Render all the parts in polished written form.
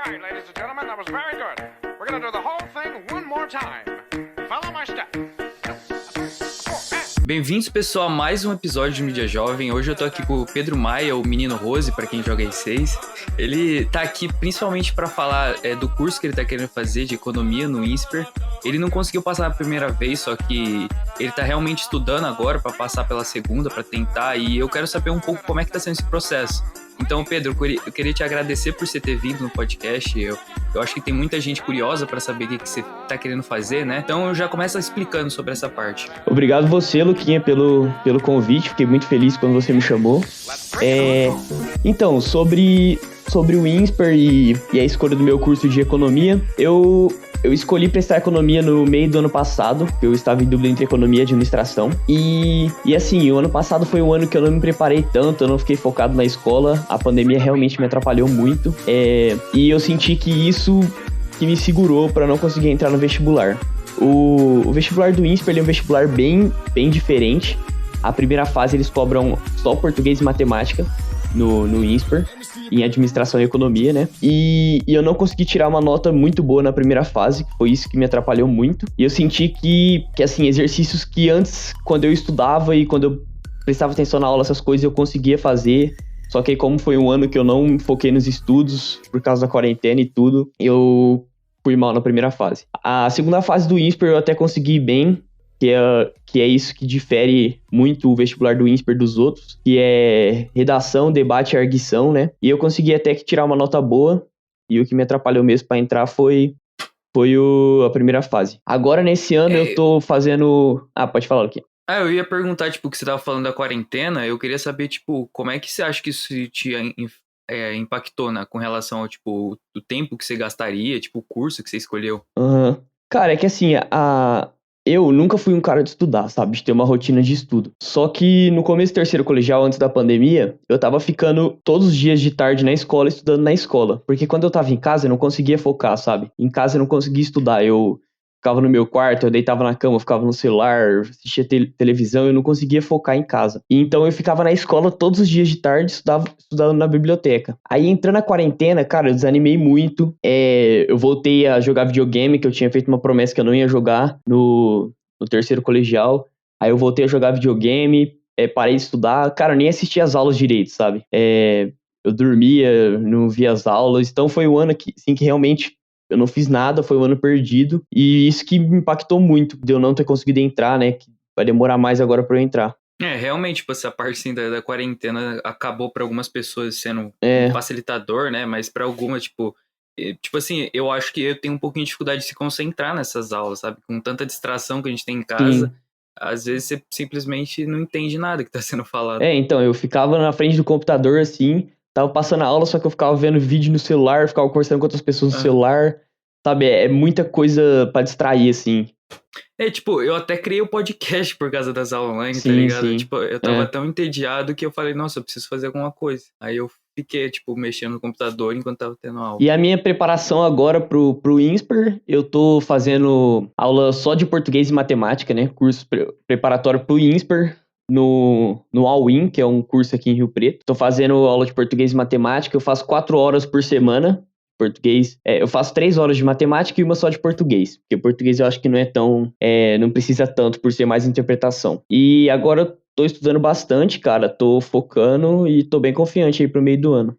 right, ladies and gentlemen, that was very good. We're gonna do the whole thing one more time. Follow my step. Bem-vindos, pessoal, a mais um episódio de Mídia Jovem. Hoje eu tô aqui com o Pedro Maia, o Menino Rose, pra quem joga E6. Ele tá aqui principalmente pra falar do curso que ele tá querendo fazer de economia no INSPER. Ele não conseguiu passar na primeira vez, só que ele tá realmente estudando agora pra passar pela segunda, pra tentar. E eu quero saber um pouco como é que tá sendo esse processo. Então, Pedro, eu queria te agradecer por você ter vindo no podcast. Eu acho que tem muita gente curiosa para saber o que você está querendo fazer, né? Então, eu já começo explicando sobre essa parte. Obrigado você, Luquinha, pelo convite. Fiquei muito feliz quando você me chamou. Então, sobre o INSPER e a escolha do meu curso de economia, eu escolhi prestar economia no meio do ano passado. Eu estava em dúvida entre economia e administração. E assim, o ano passado foi um ano que eu não me preparei tanto, eu não fiquei focado na escola. A pandemia realmente me atrapalhou muito. E eu senti que isso que me segurou para não conseguir entrar no vestibular. O vestibular do INSPER ele é um vestibular bem diferente. A primeira fase eles cobram só português e matemática no INSPER, em administração e economia, né? E eu não consegui tirar uma nota muito boa na primeira fase, que foi isso que me atrapalhou muito. E eu senti que assim, exercícios que antes, quando eu estudava e quando eu prestava atenção na aula, essas coisas eu conseguia fazer. Só que como foi um ano que eu não foquei nos estudos, por causa da quarentena e tudo, eu fui mal na primeira fase. A segunda fase do INSPER eu até consegui ir bem, que é isso que difere muito o vestibular do INSPER dos outros, que é redação, debate e arguição, né? E eu consegui até que tirar uma nota boa, e o que me atrapalhou mesmo para entrar foi a primeira fase. Agora, nesse ano, eu tô fazendo... Pode falar aqui. Eu ia perguntar, que você tava falando da quarentena, eu queria saber, como é que você acha que isso te impactou, né, com relação ao, o tempo que você gastaria, o curso que você escolheu? Cara, é que assim, eu nunca fui um cara de estudar, sabe? De ter uma rotina de estudo. Só que no começo do terceiro colegial, antes da pandemia, eu tava ficando todos os dias de tarde na escola, estudando na escola. Porque quando eu tava em casa, eu não conseguia focar, sabe? Em casa eu não conseguia estudar. Eu ficava no meu quarto, eu deitava na cama, eu ficava no celular, assistia televisão, eu não conseguia focar em casa. E então eu ficava na escola todos os dias de tarde, estudando na biblioteca. Aí entrando na quarentena, cara, eu desanimei muito. Eu voltei a jogar videogame, que eu tinha feito uma promessa que eu não ia jogar no terceiro colegial. Aí eu voltei a jogar videogame, parei de estudar. Cara, eu nem assistia as aulas direito, sabe? Eu dormia, não via as aulas. Então foi um ano que realmente eu não fiz nada, foi um ano perdido. E isso que me impactou muito, de eu não ter conseguido entrar, né? Que vai demorar mais agora pra eu entrar. Realmente, essa parte assim, da quarentena acabou para algumas pessoas sendo um facilitador, né? Mas para algumas, assim, eu acho que eu tenho um pouquinho de dificuldade de se concentrar nessas aulas, sabe? Com tanta distração que a gente tem em casa, sim. Às vezes você simplesmente não entende nada que tá sendo falado. Então, eu ficava na frente do computador, assim, tava passando a aula, só que eu ficava vendo vídeo no celular, ficava conversando com outras pessoas no celular, sabe? É muita coisa pra distrair, assim. Eu até criei o podcast por causa das aulas online, sim, tá ligado? Sim. Eu tava tão entediado que eu falei, nossa, eu preciso fazer alguma coisa. Aí eu fiquei, mexendo no computador enquanto tava tendo aula. E a minha preparação agora pro INSPER, eu tô fazendo aula só de português e matemática, né? Curso preparatório pro INSPER no All-In, que é um curso aqui em Rio Preto. Tô fazendo aula de português e matemática, eu faço 4 horas por semana. Português, eu faço 3 horas de matemática e uma só de português, porque português eu acho que não é tão, não precisa tanto por ser mais interpretação. E agora eu tô estudando bastante, cara, tô focando e tô bem confiante aí pro meio do ano.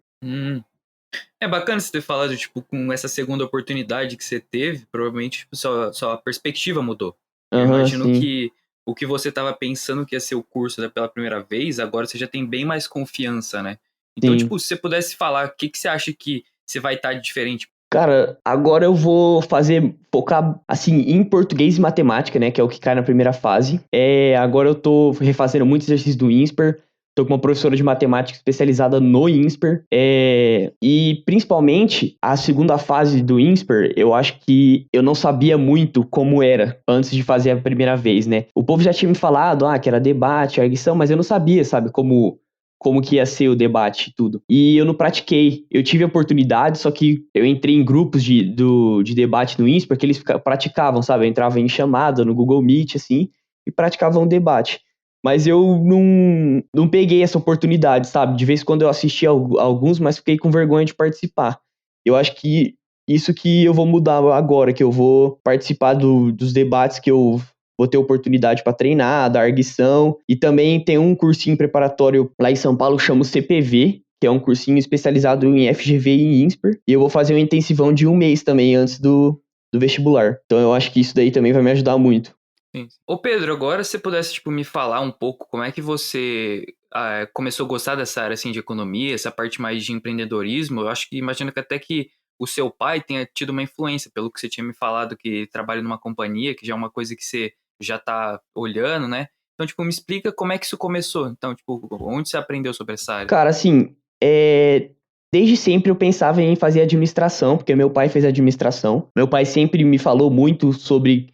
É bacana você ter falado, com essa segunda oportunidade que você teve, provavelmente sua perspectiva mudou. Eu imagino sim. que o que você estava pensando que ia ser o curso, né, pela primeira vez, agora você já tem bem mais confiança, né? Então, Sim. se você pudesse falar, o que você acha que você vai estar diferente? Cara, agora eu vou focar, assim, em português e matemática, né, que é o que cai na primeira fase. Agora eu tô refazendo muitos exercícios do INSPER, tô com uma professora de matemática especializada no INSPER, e principalmente a segunda fase do INSPER, eu acho que eu não sabia muito como era antes de fazer a primeira vez, né. O povo já tinha me falado, que era debate, arguição, mas eu não sabia, sabe, como que ia ser o debate e tudo. E eu não pratiquei. Eu tive a oportunidade, só que eu entrei em grupos de debate no INSPER que eles praticavam, sabe? Eu entrava em chamada no Google Meet, assim, e praticavam um debate. Mas eu não peguei essa oportunidade, sabe? De vez em quando eu assisti a alguns, mas fiquei com vergonha de participar. Eu acho que isso que eu vou mudar agora, que eu vou participar dos debates que eu vou ter oportunidade para treinar, dar arguição. E também tem um cursinho preparatório lá em São Paulo que chama o CPV, que é um cursinho especializado em FGV e em INSPER. E eu vou fazer um intensivão de 1 mês também antes do vestibular. Então eu acho que isso daí também vai me ajudar muito. Sim. Ô Pedro, agora se você pudesse tipo, me falar um pouco como é que você começou a gostar dessa área assim, de economia, essa parte mais de empreendedorismo. Eu acho que imagino que até que o seu pai tenha tido uma influência, pelo que você tinha me falado, que trabalha numa companhia, que já é uma coisa que você já tá olhando, né? Então, tipo, me explica como é que isso começou. Então, tipo, onde você aprendeu sobre essa área? Cara, assim, desde sempre eu pensava em fazer administração, porque meu pai fez administração. Meu pai sempre me falou muito sobre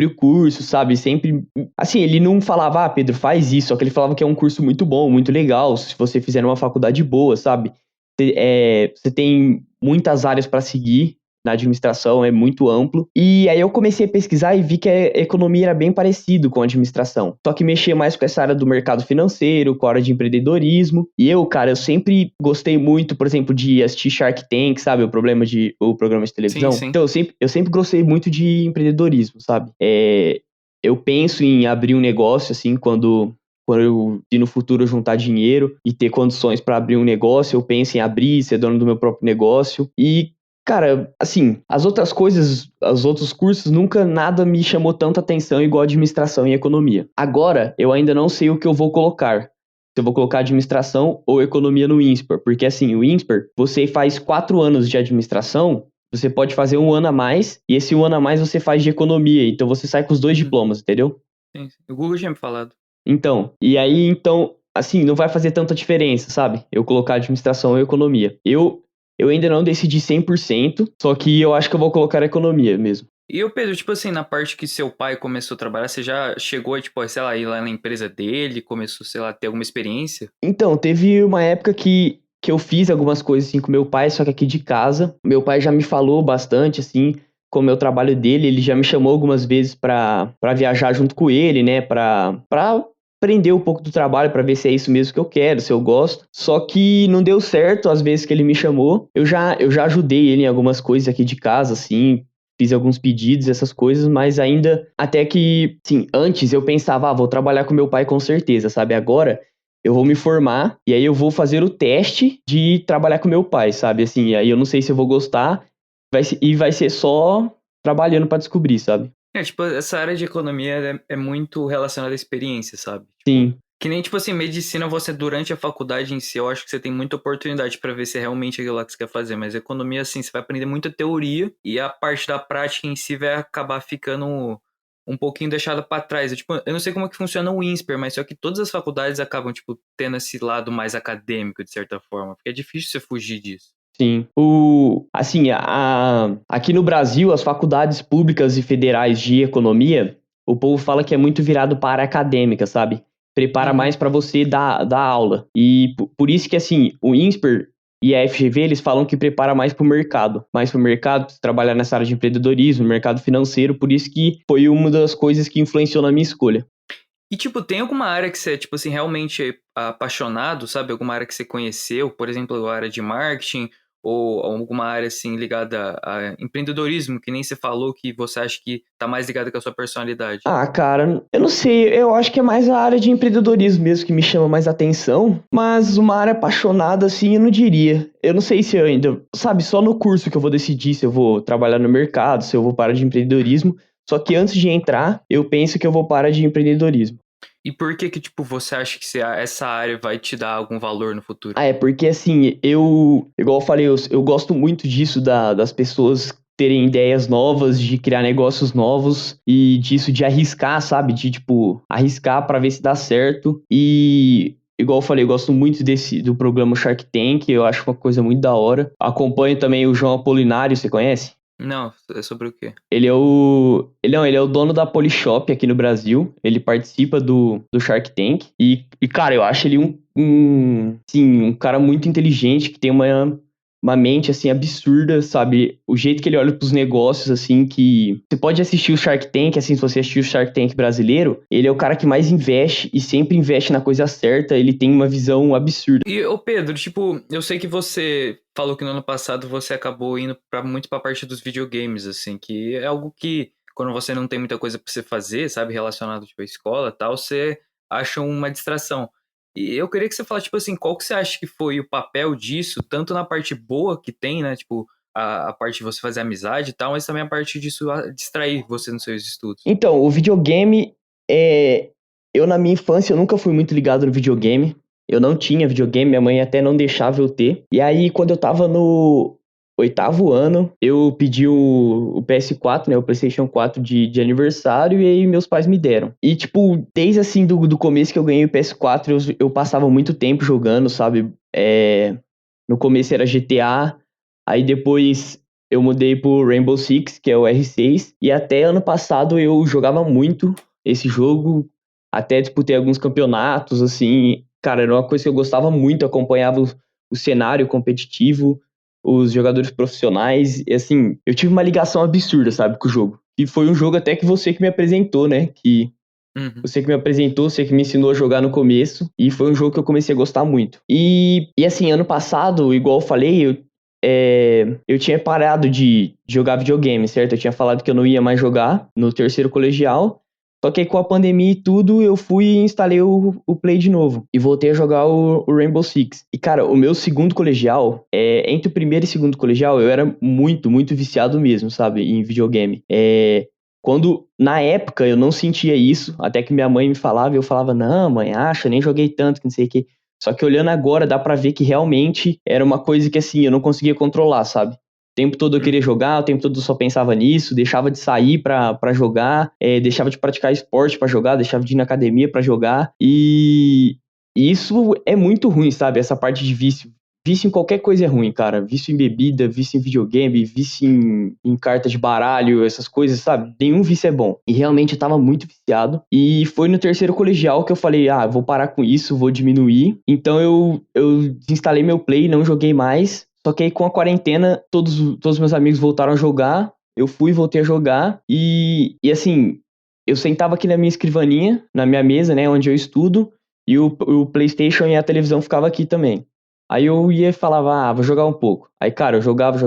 o curso, sabe? Sempre, assim, ele não falava, Pedro, faz isso, só que ele falava que é um curso muito bom, muito legal, se você fizer numa faculdade boa, sabe? Você tem muitas áreas para seguir na administração, é muito amplo. E aí eu comecei a pesquisar e vi que a economia era bem parecido com a administração. Só que mexia mais com essa área do mercado financeiro, com a área de empreendedorismo. E eu sempre gostei muito, por exemplo, de assistir Shark Tank, sabe? O programa de televisão. Sim. Então eu sempre gostei muito de empreendedorismo, sabe? Eu penso em abrir um negócio, assim, quando eu no futuro juntar dinheiro e ter condições para abrir um negócio, eu penso em abrir, ser dono do meu próprio negócio. E, cara, assim, as outras coisas, os outros cursos, nunca nada me chamou tanta atenção igual administração e economia. Agora, eu ainda não sei o que eu vou colocar. Se eu vou colocar administração ou economia no INSPER. Porque, assim, o INSPER, você faz 4 anos de administração, você pode fazer 1 ano a mais, e esse 1 ano a mais você faz de economia. Então, você sai com os 2 diplomas, entendeu? Sim. O Google tinha me falado. Então, assim, não vai fazer tanta diferença, sabe? Eu colocar administração ou economia. Eu ainda não decidi 100%, só que eu acho que eu vou colocar economia mesmo. E o Pedro, tipo assim, na parte que seu pai começou a trabalhar, você já chegou, tipo, sei lá, ir lá na empresa dele, começou, sei lá, a ter alguma experiência? Então, teve uma época que eu fiz algumas coisas assim com meu pai, só que aqui de casa. Meu pai já me falou bastante, assim, como é o trabalho dele. Ele já me chamou algumas vezes pra viajar junto com ele, né? Pra aprender um pouco do trabalho, pra ver se é isso mesmo que eu quero, se eu gosto. Só que não deu certo às vezes que ele me chamou. Eu já ajudei ele em algumas coisas aqui de casa, assim. Fiz alguns pedidos, essas coisas, mas ainda, até que, sim, antes eu pensava, vou trabalhar com meu pai com certeza, sabe? Agora eu vou me formar e aí eu vou fazer o teste de trabalhar com meu pai, sabe? Assim, aí eu não sei se eu vou gostar vai ser só trabalhando pra descobrir, sabe? Tipo, essa área de economia é muito relacionada à experiência, sabe? Sim. Que nem, tipo assim, medicina, você durante a faculdade em si, eu acho que você tem muita oportunidade pra ver se é realmente aquilo lá que você quer fazer. Mas economia, assim, você vai aprender muita teoria e a parte da prática em si vai acabar ficando um pouquinho deixada pra trás. Eu não sei como é que funciona o INSPER, mas só que todas as faculdades acabam, tipo, tendo esse lado mais acadêmico, de certa forma. Porque é difícil você fugir disso. Sim. Aqui no Brasil, as faculdades públicas e federais de economia, o povo fala que é muito virado para a área acadêmica, sabe? Prepara mais para você dar aula. E por isso que, assim, o INSPER e a FGV, eles falam que prepara mais para o mercado. Mais para o mercado, pra trabalhar nessa área de empreendedorismo, mercado financeiro. Por isso que foi uma das coisas que influenciou na minha escolha. E, tipo, tem alguma área que você, tipo assim, realmente é apaixonado, sabe? Alguma área que você conheceu, por exemplo, a área de marketing ou alguma área, assim, ligada a empreendedorismo, que nem você falou que você acha que tá mais ligada com a sua personalidade? Cara, eu não sei, eu acho que é mais a área de empreendedorismo mesmo que me chama mais atenção, mas uma área apaixonada, assim, eu não diria. Eu não sei se eu ainda, sabe, só no curso que eu vou decidir se eu vou trabalhar no mercado, se eu vou para de empreendedorismo. Só que antes de entrar, eu penso que eu vou para de empreendedorismo. E por que tipo, você acha que essa área vai te dar algum valor no futuro? É porque assim, igual eu falei, eu gosto muito disso, das pessoas terem ideias novas, de criar negócios novos e disso de arriscar, sabe? De, tipo, arriscar pra ver se dá certo. E, igual eu falei, eu gosto muito do programa Shark Tank, eu acho uma coisa muito da hora. Acompanho também o João Apolinário, você conhece? Não, é sobre o quê? Ele é o dono da Polishop aqui no Brasil. Ele participa do Shark Tank. E, cara, eu acho ele um cara muito inteligente, que tem uma mente, assim, absurda, sabe? O jeito que ele olha pros negócios, assim, que... Você pode assistir o Shark Tank, assim, se você assistir o Shark Tank brasileiro, ele é o cara que mais investe e sempre investe na coisa certa, ele tem uma visão absurda. E, ô Pedro, tipo, eu sei que você falou que no ano passado você acabou indo muito pra parte dos videogames, assim, que é algo que, quando você não tem muita coisa pra você fazer, sabe, relacionado, tipo, à escola e tal, você acha uma distração. E eu queria que você falasse, tipo assim, qual que você acha que foi o papel disso, tanto na parte boa que tem, né, tipo, a parte de você fazer amizade e tal, mas também a parte disso distrair você nos seus estudos. Então, o videogame, eu na minha infância, eu nunca fui muito ligado no videogame. Eu não tinha videogame, minha mãe até não deixava eu ter. E aí, quando eu tava no 8º ano, eu pedi o PS4, né, o PlayStation 4 de aniversário, e aí meus pais me deram. E, tipo, desde assim, do começo que eu ganhei o PS4, eu passava muito tempo jogando, sabe? No começo era GTA, aí depois eu mudei pro Rainbow Six, que é o R6, e até ano passado eu jogava muito esse jogo, até disputei alguns campeonatos, assim, cara, era uma coisa que eu gostava muito, acompanhava o cenário competitivo, os jogadores profissionais, e assim, eu tive uma ligação absurda, sabe, com o jogo. E foi um jogo até que você que me apresentou, né, Uhum. você que me apresentou, você que me ensinou a jogar no começo, e foi um jogo que eu comecei a gostar muito. E assim, ano passado, igual eu falei, eu tinha parado de jogar videogame, certo? Eu tinha falado que eu não ia mais jogar no terceiro colegial, só que aí com a pandemia e tudo, eu fui e instalei o Play de novo, e voltei a jogar o Rainbow Six. E cara, o meu segundo colegial, entre o primeiro e segundo colegial, eu era muito, muito viciado mesmo, sabe, em videogame. Quando, na época, eu não sentia isso, até que minha mãe me falava, e eu falava, não, mãe, acha, nem joguei tanto, que não sei o quê. Só que olhando agora, dá pra ver que realmente era uma coisa que, assim, eu não conseguia controlar, sabe? O tempo todo eu queria jogar, o tempo todo eu só pensava nisso, deixava de sair pra jogar, deixava de praticar esporte pra jogar, deixava de ir na academia pra jogar, e isso é muito ruim, sabe? Essa parte de vício. Vício em qualquer coisa é ruim, cara. Vício em bebida, vício em videogame, vício em carta de baralho, essas coisas, sabe? Nenhum vício é bom. E realmente eu tava muito viciado. E foi no terceiro colegial que eu falei, vou parar com isso, vou diminuir. Então eu desinstalei meu Play, não joguei mais. Só que aí com a quarentena, todos meus amigos voltaram a jogar. Eu voltei a jogar. E assim, eu sentava aqui na minha escrivaninha, na minha mesa, né, onde eu estudo. E o PlayStation e a televisão ficava aqui também. Aí eu ia e falava, vou jogar um pouco. Aí, cara, eu jogava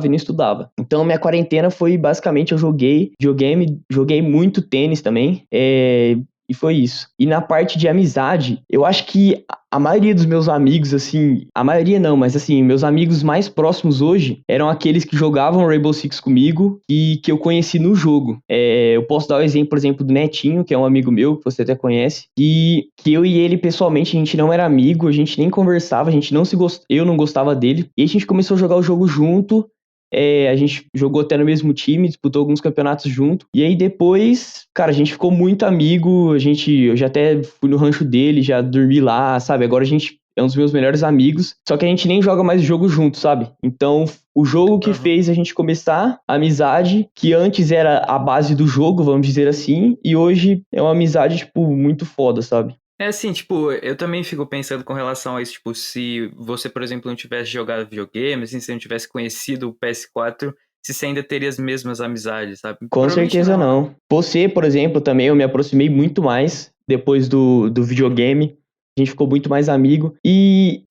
e não estudava. Então, minha quarentena foi, basicamente, eu joguei videogame, joguei muito tênis também, e foi isso. E na parte de amizade, eu acho que a maioria dos meus amigos, assim, a maioria não, mas assim, meus amigos mais próximos hoje eram aqueles que jogavam Rainbow Six comigo e que eu conheci no jogo. Eu posso dar o exemplo, por exemplo, do Netinho, que é um amigo meu, que você até conhece, e que eu e ele, pessoalmente, a gente não era amigo, a gente nem conversava, a gente não eu não gostava dele, e a gente começou a jogar o jogo junto. A gente jogou até no mesmo time, disputou alguns campeonatos junto. E aí depois, cara, a gente ficou muito amigo. Eu já até fui no rancho dele, já dormi lá, sabe? Agora a gente é um dos meus melhores amigos. Só que a gente nem joga mais o jogo junto, sabe? Então, o jogo que fez a gente começar a amizade, que antes era a base do jogo, vamos dizer assim, e hoje é uma amizade, tipo, muito foda, sabe? É assim, tipo, eu também fico pensando com relação a isso, tipo, se você, por exemplo, não tivesse jogado videogame, assim, se não tivesse conhecido o PS4, se você ainda teria as mesmas amizades, sabe? Com certeza não. Você, por exemplo, também eu me aproximei muito mais depois do videogame. A gente ficou muito mais amigo.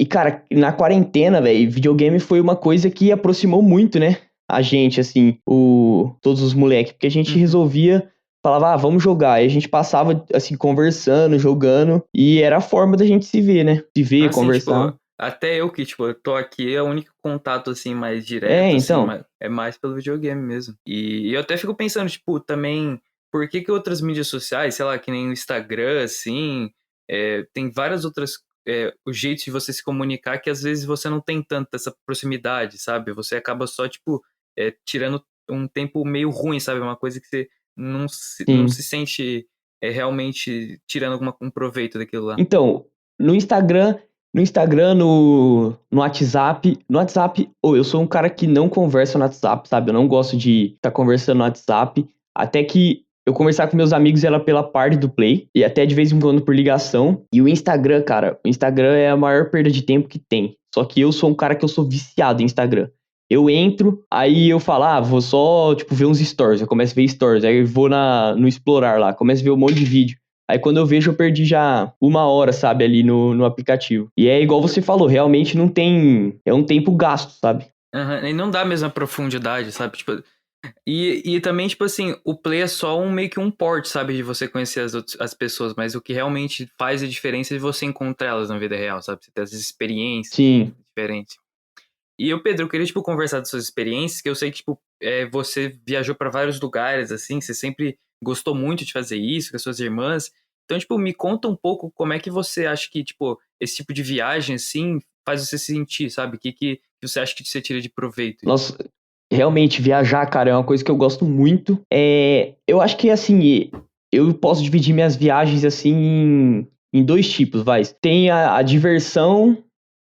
Cara, na quarentena, velho, videogame foi uma coisa que aproximou muito, né? A gente, assim, todos os moleques. Porque a gente resolvia, falava, vamos jogar. E a gente passava, assim, conversando, jogando. E era a forma da gente se ver, né? Se ver, assim, conversar. Tipo, até eu que, tipo, eu tô aqui, é o único contato, assim, mais direto, então. assim, é mais pelo videogame mesmo. E eu até fico pensando, tipo, também, por que outras mídias sociais, sei lá, que nem o Instagram, assim, tem várias outras o jeito de você se comunicar que às vezes você não tem tanta essa proximidade, sabe? Você acaba só, tipo, tirando um tempo meio ruim, sabe? Uma coisa que você não se sente realmente tirando um proveito daquilo lá. Então, no Instagram, no WhatsApp. No WhatsApp, eu sou um cara que não conversa no WhatsApp, sabe? Eu não gosto de estar conversando no WhatsApp. Até que eu conversar com meus amigos era pela parte do Play, e até de vez em quando por ligação. E o Instagram, cara, o Instagram é a maior perda de tempo que tem. Só que eu sou um cara que eu sou viciado em Instagram. Eu entro, aí eu falo, vou só, tipo, ver uns stories. Eu começo a ver stories, aí eu vou no explorar lá, começo a ver um monte de vídeo. Aí quando eu vejo, eu perdi já 1 hora, sabe, ali no aplicativo. E é igual você falou, realmente não tem... É um tempo gasto, sabe? E não dá a mesma profundidade, sabe? Tipo, e também, tipo assim, o Play é só meio que um porte, sabe? De você conhecer as pessoas, mas o que realmente faz a diferença é você encontrar elas na vida real, sabe? Você ter as experiências Sim. diferentes. E eu, Pedro, eu queria, tipo, conversar das suas experiências, que eu sei que, tipo, você viajou pra vários lugares, assim, você sempre gostou muito de fazer isso com as suas irmãs. Então, tipo, me conta um pouco como é que você acha que, tipo, esse tipo de viagem, assim, faz você se sentir, sabe? O que você acha que você tira de proveito? Nossa, realmente, viajar, cara, é uma coisa que eu gosto muito. Eu acho que, assim, eu posso dividir minhas viagens, assim, em 2 tipos, vai. Tem a diversão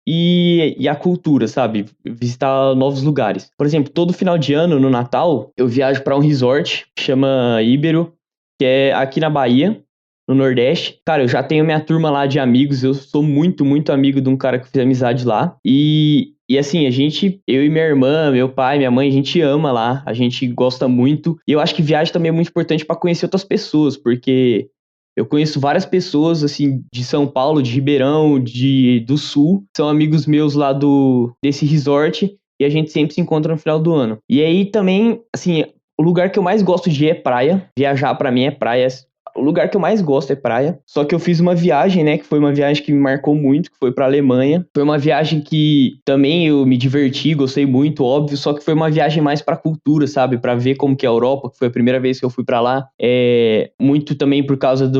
e a cultura, sabe? Visitar novos lugares. Por exemplo, todo final de ano, no Natal, eu viajo para um resort que chama Íbero, que é aqui na Bahia, no Nordeste. Cara, eu já tenho minha turma lá de amigos, eu sou muito, muito amigo de um cara que eu fiz amizade lá. E assim, eu e minha irmã, meu pai, minha mãe, a gente ama lá, a gente gosta muito. E eu acho que viagem também é muito importante para conhecer outras pessoas, porque eu conheço várias pessoas, assim, de São Paulo, de Ribeirão, do Sul, são amigos meus lá desse resort, e a gente sempre se encontra no final do ano. E aí também, assim, o lugar que eu mais gosto de ir é praia. Viajar pra mim é praia. O lugar que eu mais gosto é praia. Só que eu fiz uma viagem, né? Que foi uma viagem que me marcou muito, que foi pra Alemanha. Foi uma viagem que também eu me diverti, gostei muito, óbvio. Só que foi uma viagem mais pra cultura, sabe? Pra ver como que é a Europa, que foi a primeira vez que eu fui pra lá. Muito também por causa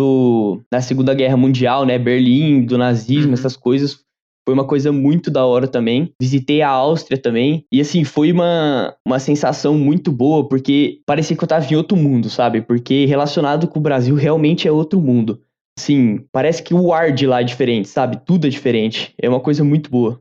da Segunda Guerra Mundial, né? Berlim, do nazismo, essas coisas. Foi uma coisa muito da hora também. Visitei a Áustria também. E assim, foi uma sensação muito boa, porque parecia que eu tava em outro mundo, sabe? Porque relacionado com o Brasil, realmente é outro mundo. Assim, parece que o ar de lá é diferente, sabe? Tudo é diferente. É uma coisa muito boa.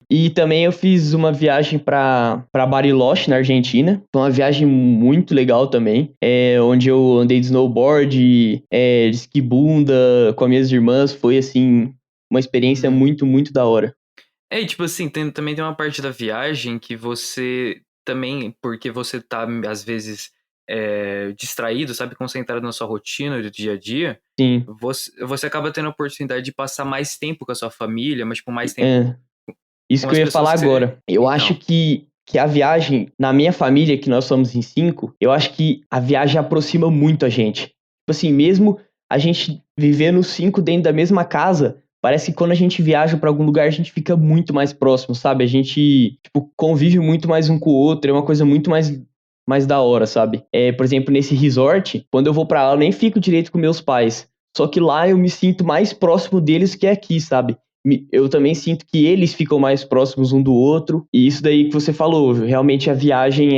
E também eu fiz uma viagem pra Bariloche, na Argentina. Foi uma viagem muito legal também. Onde eu andei de snowboard, de esquibunda com as minhas irmãs. Foi assim, uma experiência muito, muito da hora. E tipo assim, também tem uma parte da viagem que você também, porque você tá, às vezes, distraído, sabe, concentrado na sua rotina do dia a dia, Sim. você acaba tendo a oportunidade de passar mais tempo com a sua família, mas, tipo, mais tempo Isso com que eu as ia pessoas falar que você... agora. Eu Então. acho que a viagem, na minha família, que nós somos em 5, eu acho que a viagem aproxima muito a gente. Tipo assim, mesmo a gente vivendo os 5 dentro da mesma casa, parece que quando a gente viaja pra algum lugar, a gente fica muito mais próximo, sabe? A gente, tipo, convive muito mais um com o outro, é uma coisa muito mais da hora, sabe? Por exemplo, nesse resort, quando eu vou pra lá, eu nem fico direito com meus pais. Só que lá eu me sinto mais próximo deles que aqui, sabe? Eu também sinto que eles ficam mais próximos um do outro. E isso daí que você falou, realmente a viagem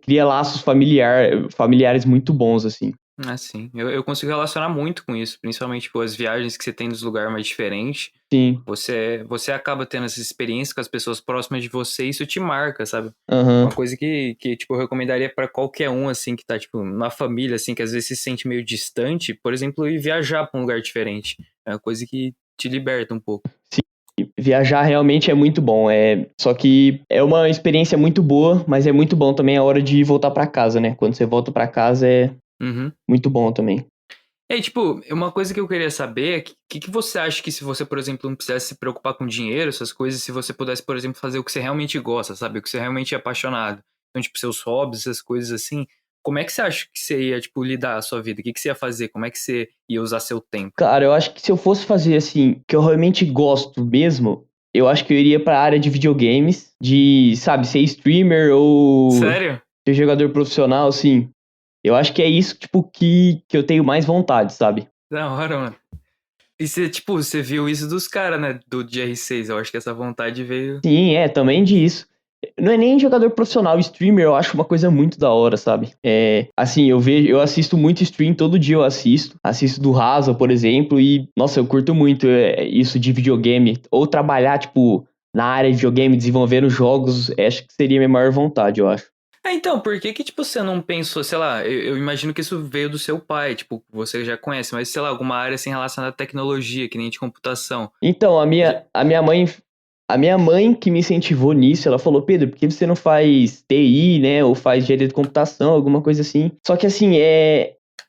cria laços familiares muito bons, assim. Sim. Eu consigo relacionar muito com isso, principalmente, tipo, as viagens que você tem nos lugares mais diferentes. Sim. Você acaba tendo essa experiência com as pessoas próximas de você e isso te marca, sabe? Uhum. Uma coisa que tipo, eu recomendaria pra qualquer um, assim, que tá, tipo, numa família, assim, que às vezes se sente meio distante, por exemplo, ir viajar pra um lugar diferente. É uma coisa que te liberta um pouco. Sim. Viajar realmente é muito bom. Só que é uma experiência muito boa, mas é muito bom também a hora de voltar pra casa, né? Quando você volta pra casa muito bom também. Tipo, uma coisa que eu queria saber é que você acha que se você, por exemplo, não precisasse se preocupar com dinheiro, essas coisas, se você pudesse, por exemplo, fazer o que você realmente gosta, sabe? O que você realmente é apaixonado. Então, tipo, seus hobbies, essas coisas assim, como é que você acha que você ia, tipo, lidar a sua vida? O que você ia fazer? Como é que você ia usar seu tempo? Cara, eu acho que se eu fosse fazer, assim, que eu realmente gosto mesmo, eu acho que eu iria pra área de videogames, de, sabe, ser streamer ou... Sério? Ser jogador profissional, assim. Eu acho que é isso, tipo, que eu tenho mais vontade, sabe? Da hora, mano. E você, tipo, você viu isso dos caras, né? Do GR6. Eu acho que essa vontade veio... Sim, também disso. Não é nem jogador profissional, streamer eu acho uma coisa muito da hora, sabe? Assim, eu assisto muito stream, todo dia eu assisto do Rasa, por exemplo, e, nossa, eu curto muito isso de videogame, ou trabalhar, tipo, na área de videogame, desenvolvendo jogos, acho que seria a minha maior vontade, eu acho. Então, por que que, tipo, você não pensou, sei lá, eu imagino que isso veio do seu pai, tipo, você já conhece, mas, sei lá, alguma área assim relacionada à tecnologia, que nem de computação. Então, Já- a minha mãe que me incentivou nisso, ela falou, Pedro, por que você não faz TI, né, ou faz engenharia de computação, alguma coisa assim. Só que assim,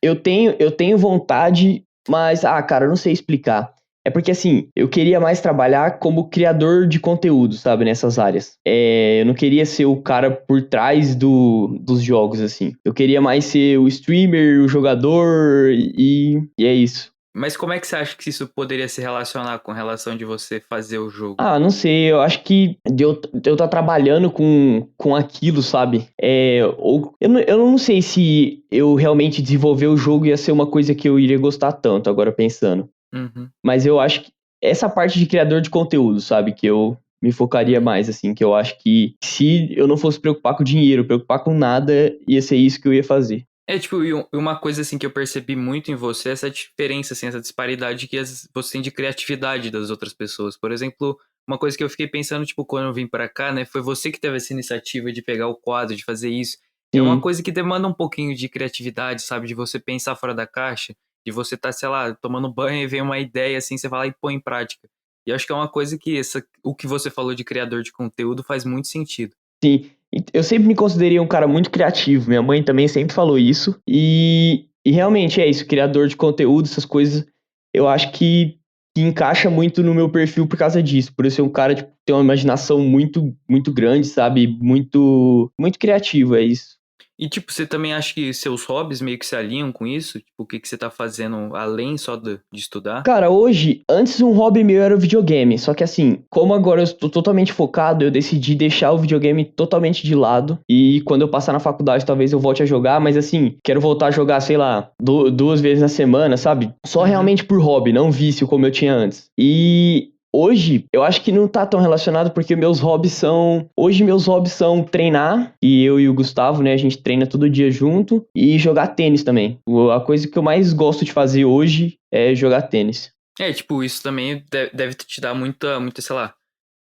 eu tenho vontade, mas, cara, eu não sei explicar. É porque assim, eu queria mais trabalhar como criador de conteúdo, sabe, nessas áreas. Eu não queria ser o cara por trás dos jogos, assim. Eu queria mais ser o streamer, o jogador, e é isso. Mas como é que você acha que isso poderia se relacionar com relação de você fazer o jogo? Não sei, eu acho que de eu tá trabalhando com aquilo, sabe? Eu não sei se eu realmente desenvolver o jogo ia ser uma coisa que eu iria gostar tanto, agora pensando. Uhum. Mas eu acho que essa parte de criador de conteúdo, sabe? Que eu me focaria mais, assim, que eu acho que se eu não fosse preocupar com dinheiro, preocupar com nada, ia ser isso que eu ia fazer. É, tipo, e uma coisa, assim, que eu percebi muito em você, é essa diferença, assim, essa disparidade que você tem de criatividade das outras pessoas. Por exemplo, uma coisa que eu fiquei pensando, tipo, quando eu vim pra cá, né, foi você que teve essa iniciativa de pegar o quadro, de fazer isso. É uma Sim, coisa que demanda um pouquinho de criatividade, sabe, de você pensar fora da caixa, de você tá, sei lá, tomando banho e vem uma ideia, assim, você vai lá e põe em prática. E eu acho que é uma coisa que o que você falou de criador de conteúdo faz muito sentido. sim. Eu sempre me considerei um cara muito criativo. Minha mãe também sempre falou isso. E realmente é isso, criador de conteúdo, essas coisas, eu acho que encaixa muito no meu perfil por causa disso. Por eu ser um cara, tipo, ter uma imaginação muito, muito grande, sabe? Muito, muito criativo, é isso. E, tipo, você também acha que seus hobbies meio que se alinham com isso? Tipo, o que que você tá fazendo além só de estudar? Cara, hoje, antes um hobby meu era o videogame, só que assim, como agora eu estou totalmente focado, eu decidi deixar o videogame totalmente de lado, e quando eu passar na faculdade talvez eu volte a jogar, mas assim, quero voltar a jogar, sei lá, duas vezes na semana, sabe? Só Uhum. realmente por hobby, não vício como eu tinha antes. E hoje, eu acho que não tá tão relacionado porque hoje meus hobbies são treinar, e eu e o Gustavo, né, a gente treina todo dia junto, e jogar tênis também. A coisa que eu mais gosto de fazer hoje é jogar tênis. É, tipo, isso também deve te dar muita, sei lá,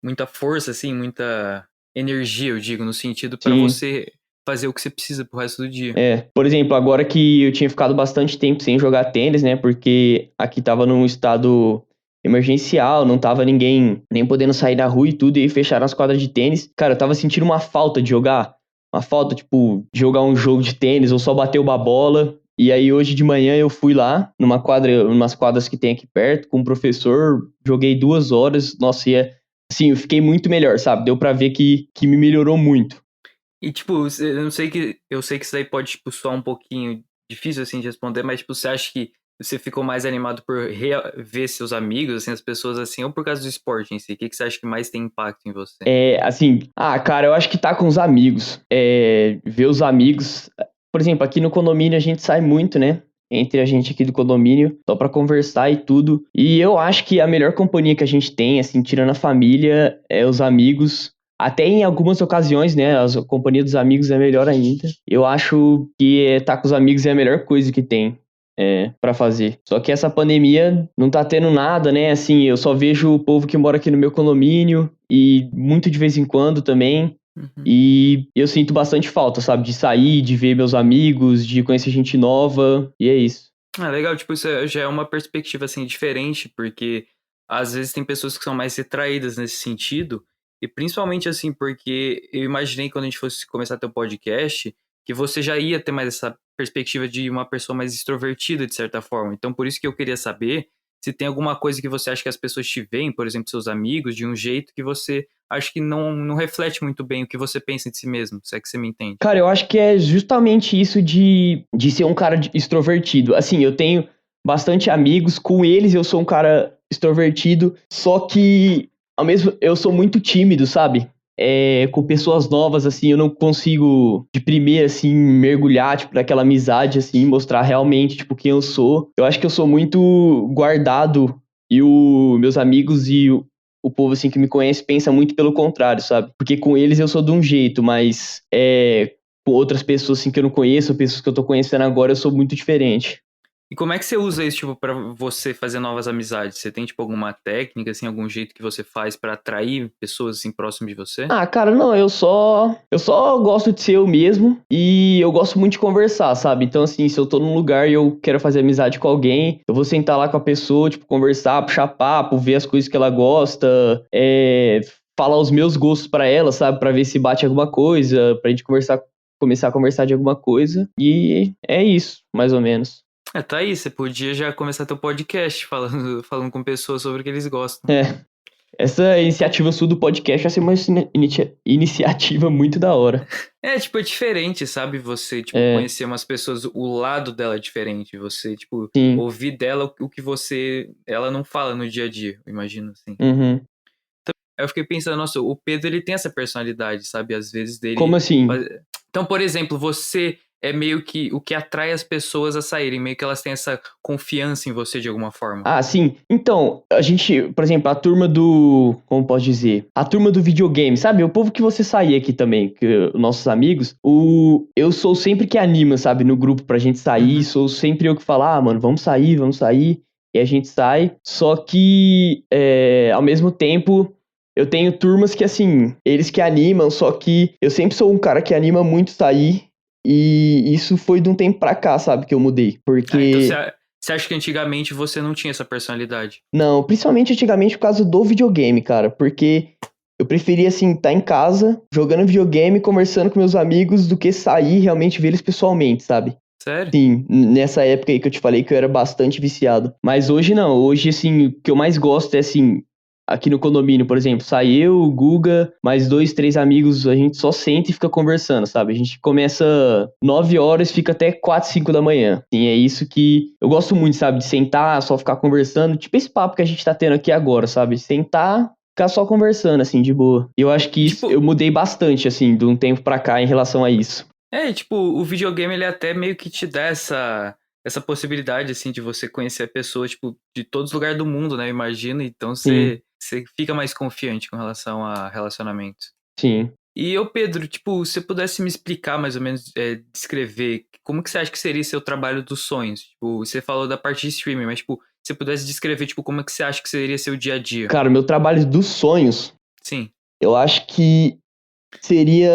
muita força, assim, muita energia, eu digo, no sentido pra Sim. você fazer o que você precisa pro resto do dia. Por exemplo, agora que eu tinha ficado bastante tempo sem jogar tênis, né? Porque aqui tava num estado emergencial, não tava ninguém nem podendo sair da rua e tudo, e aí fecharam as quadras de tênis. Cara, eu tava sentindo uma falta de jogar. Uma falta, tipo, de jogar um jogo de tênis ou só bater uma bola. E aí hoje de manhã eu fui lá, umas quadras que tem aqui perto, com o professor, joguei 2 horas. Nossa, assim, eu fiquei muito melhor, sabe? Deu pra ver que me melhorou muito. E, tipo, eu sei que isso daí pode, tipo, soar um pouquinho difícil, assim, de responder, mas, tipo, você acha que você ficou mais animado por ver seus amigos, assim, as pessoas, assim, ou por causa do esporte em si? O que que você acha que mais tem impacto em você? Assim, cara, eu acho que tá com os amigos. Ver os amigos. Por exemplo, aqui no condomínio a gente sai muito, né? Entre a gente aqui do condomínio, só pra conversar e tudo. E eu acho que a melhor companhia que a gente tem, assim, tirando a família, é os amigos. Até em algumas ocasiões, né? A companhia dos amigos é melhor ainda. Eu acho que tá com os amigos é a melhor coisa que tem. Para fazer. Só que essa pandemia não tá tendo nada, né? Assim, eu só vejo o povo que mora aqui no meu condomínio e muito de vez em quando também. Uhum. E eu sinto bastante falta, sabe? De sair, de ver meus amigos, de conhecer gente nova. E é isso. Ah, legal, tipo, já é uma perspectiva, assim, diferente, porque às vezes tem pessoas que são mais retraídas nesse sentido, e principalmente, assim, porque eu imaginei quando a gente fosse começar a ter um podcast, que você já ia ter mais essa perspectiva de uma pessoa mais extrovertida, de certa forma. Então, por isso que eu queria saber se tem alguma coisa que você acha que as pessoas te veem, por exemplo, seus amigos, de um jeito que você acha que não reflete muito bem o que você pensa de si mesmo, se é que você me entende. Cara, eu acho que é justamente isso de ser um cara extrovertido. Assim, eu tenho bastante amigos, com eles eu sou um cara extrovertido, só que eu sou muito tímido, sabe? Com pessoas novas, assim, eu não consigo de primeira, assim, mergulhar, tipo, naquela amizade, assim, mostrar realmente, tipo, quem eu sou. Eu acho que eu sou muito guardado e meus amigos e o povo, assim, que me conhece pensa muito pelo contrário, sabe? Porque com eles eu sou de um jeito, mas com outras pessoas, assim, que eu não conheço, pessoas que eu tô conhecendo agora, eu sou muito diferente. E como é que você usa isso, tipo, pra você fazer novas amizades? Você tem, tipo, alguma técnica, assim, algum jeito que você faz pra atrair pessoas, assim, próximas de você? Ah, cara, não, eu só gosto de ser eu mesmo e eu gosto muito de conversar, sabe? Então, assim, se eu tô num lugar e eu quero fazer amizade com alguém, eu vou sentar lá com a pessoa, tipo, conversar, puxar papo, ver as coisas que ela gosta, falar os meus gostos pra ela, sabe? Pra ver se bate alguma coisa, pra gente começar a conversar de alguma coisa. E é isso, mais ou menos. Tá aí, você podia já começar teu podcast falando com pessoas sobre o que eles gostam. É, essa iniciativa sua do podcast vai ser uma iniciativa muito da hora. Tipo, é diferente, sabe? Você, tipo, É. conhecer umas pessoas, o lado dela é diferente. Você, tipo, Sim. ouvir dela o que ela não fala no dia a dia, eu imagino, assim. Uhum. Eu fiquei pensando, nossa, o Pedro, ele tem essa personalidade, sabe? Às vezes dele... Como assim? Então, por exemplo, você é meio que o que atrai as pessoas a saírem, meio que elas têm essa confiança em você de alguma forma. Ah, sim. Então, a gente, por exemplo, a turma do... Como posso dizer? A turma do videogame, sabe? O povo que você saía aqui também, que nossos amigos, eu sou sempre que anima, sabe? No grupo pra gente sair, Uhum. sou sempre eu que falo, mano, vamos sair. E a gente sai. Só que, ao mesmo tempo... Eu tenho turmas que, assim, eles que animam, só que eu sempre sou um cara que anima muito sair. E isso foi de um tempo pra cá, sabe, que eu mudei. Porque... Então você acha que antigamente você não tinha essa personalidade? Não, principalmente antigamente por causa do videogame, cara. Porque eu preferia, assim, estar em casa, jogando videogame, conversando com meus amigos, do que sair e realmente ver eles pessoalmente, sabe? Sério? Sim, nessa época aí que eu te falei que eu era bastante viciado. Mas hoje não, hoje, assim, o que eu mais gosto é, assim... Aqui no condomínio, por exemplo, sai eu, o Guga, mais 2, 3 amigos, a gente só senta e fica conversando, sabe? A gente começa 9 horas, fica até 4, 5 da manhã. Assim, é isso que eu gosto muito, sabe? De sentar, só ficar conversando, tipo esse papo que a gente tá tendo aqui agora, sabe? Sentar, ficar só conversando, assim, de boa. E eu acho que isso, eu mudei bastante, assim, de um tempo pra cá em relação a isso. Tipo, o videogame, ele até meio que te dá essa possibilidade, assim, de você conhecer a pessoa, tipo, de todos os lugares do mundo, né? Imagina, então Sim, você fica mais confiante com relação a relacionamento. sim. E eu, Pedro, tipo, se você pudesse me explicar mais ou menos, descrever, como que você acha que seria seu trabalho dos sonhos? Tipo, você falou da parte de streaming, mas, tipo, se você pudesse descrever, tipo, como é que você acha que seria seu dia a dia? Cara, o meu trabalho dos sonhos, Sim. eu acho que seria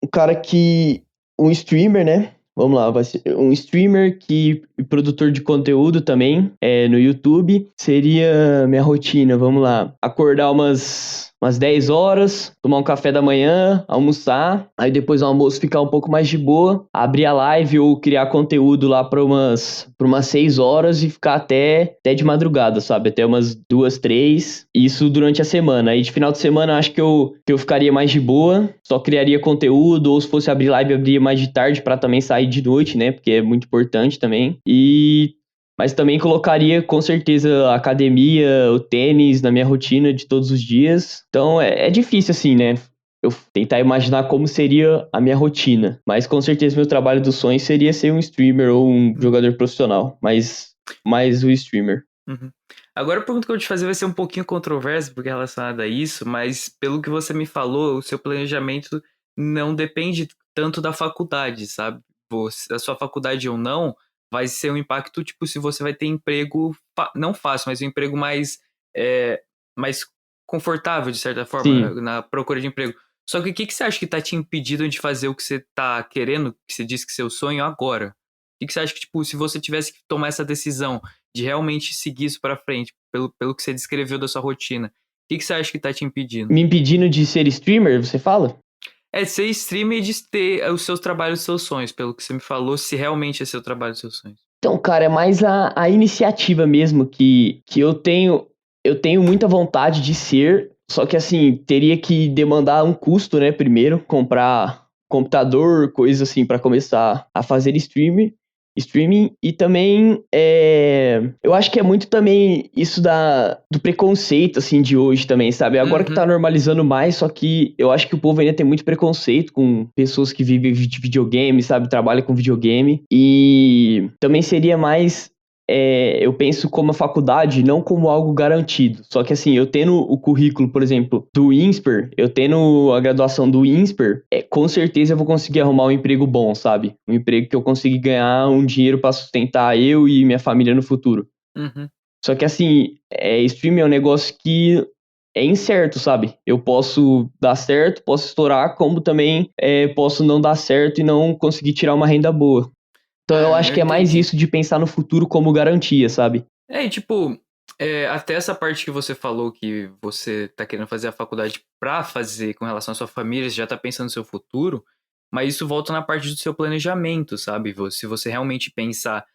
um cara que... Um streamer, né? Vamos lá, vai ser um streamer e produtor de conteúdo também, no YouTube. Seria minha rotina, vamos lá. Acordar umas 10 horas, tomar um café da manhã, almoçar. Aí depois do almoço ficar um pouco mais de boa. Abrir a live ou criar conteúdo lá pra umas 6 horas e ficar até de madrugada, sabe? Até umas 2, 3. Isso durante a semana. Aí de final de semana acho que eu ficaria mais de boa. Só criaria conteúdo, ou se fosse abrir live, abria mais de tarde pra também sair de noite, né? Porque é muito importante também. Mas também colocaria com certeza a academia, o tênis na minha rotina de todos os dias. Então é difícil assim, né? Eu tentar imaginar como seria a minha rotina. Mas com certeza meu trabalho dos sonhos seria ser um streamer ou um jogador profissional. Mas mais o streamer. Uhum. Agora a pergunta que eu vou te fazer vai ser um pouquinho controversa porque é relacionada a isso, mas pelo que você me falou, o seu planejamento não depende tanto da faculdade, sabe? A sua faculdade ou não vai ser um impacto, tipo, se você vai ter emprego, não fácil, mas um emprego mais confortável, de certa forma, Sim. na procura de emprego. Só que o que você acha que tá te impedindo de fazer o que você tá querendo, que você disse que é seu sonho agora? O que você acha que, tipo, se você tivesse que tomar essa decisão de realmente seguir isso pra frente, pelo que você descreveu da sua rotina, o que você acha que tá te impedindo? Me impedindo de ser streamer, você fala? Ser streamer e de ter os seus trabalhos, os seus sonhos, pelo que você me falou, se realmente é seu trabalho, os seus sonhos. Então, cara, é mais a iniciativa mesmo que eu tenho. Eu tenho muita vontade de ser, só que assim, teria que demandar um custo, né? Primeiro, comprar computador, coisas assim, pra começar a fazer streaming. E também, eu acho que é muito também isso do preconceito, assim, de hoje também, sabe? Agora que tá normalizando mais, só que eu acho que o povo ainda tem muito preconceito com pessoas que vivem de videogame, sabe? Trabalham com videogame. E também seria mais eu penso como a faculdade, não como algo garantido. Só que assim, eu tendo o currículo, por exemplo, do INSPER, eu tendo a graduação do INSPER, com certeza eu vou conseguir arrumar um emprego bom, sabe? Um emprego que eu consiga ganhar um dinheiro pra sustentar eu e minha família no futuro. Uhum. Só que assim, streaming é um negócio que é incerto, sabe? Eu posso dar certo, posso estourar, como também posso não dar certo e não conseguir tirar uma renda boa. Então eu acho Eu que é mais entendi. isso de pensar no futuro como garantia, sabe? E tipo, até essa parte que você falou que você tá querendo fazer a faculdade pra fazer com relação à sua família, você já tá pensando no seu futuro, mas isso volta na parte do seu planejamento, sabe? Se você realmente pensar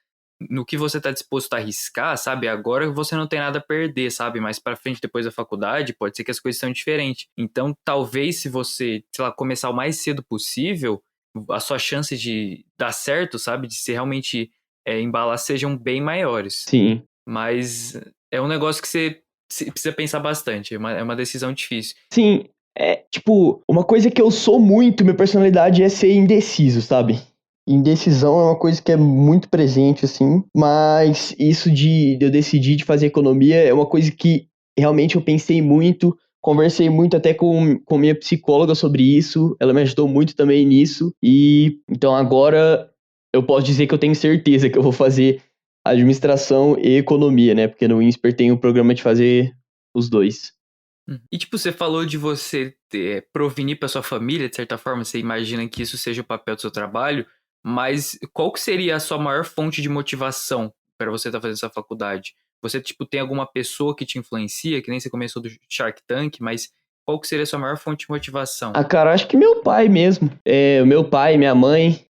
no que você tá disposto a arriscar, sabe? Agora você não tem nada a perder, sabe? Mais pra frente, depois da faculdade, pode ser que as coisas são diferentes. Então, talvez se você, sei lá, começar o mais cedo possível, as suas chances de dar certo, sabe? De se realmente embalar sejam bem maiores. Sim. Mas é um negócio que você precisa pensar bastante. É uma decisão difícil. Sim, tipo, uma coisa que eu sou muito, minha personalidade é ser indeciso, sabe? Indecisão é uma coisa que é muito presente, assim, mas isso de eu decidir de fazer economia é uma coisa que realmente eu pensei muito, conversei muito até com minha psicóloga sobre isso, ela me ajudou muito também nisso, e então agora eu posso dizer que eu tenho certeza que eu vou fazer administração e economia, né? Porque no INSPER tem o programa de fazer os dois. E tipo, você falou de você provenir para sua família, de certa forma, você imagina que isso seja o papel do seu trabalho, mas qual que seria a sua maior fonte de motivação para você estar fazendo essa faculdade? Você, tipo, tem alguma pessoa que te influencia, que nem você começou do Shark Tank, mas qual que seria a sua maior fonte de motivação? Ah, cara, acho que meu pai mesmo. O meu pai, minha mãe,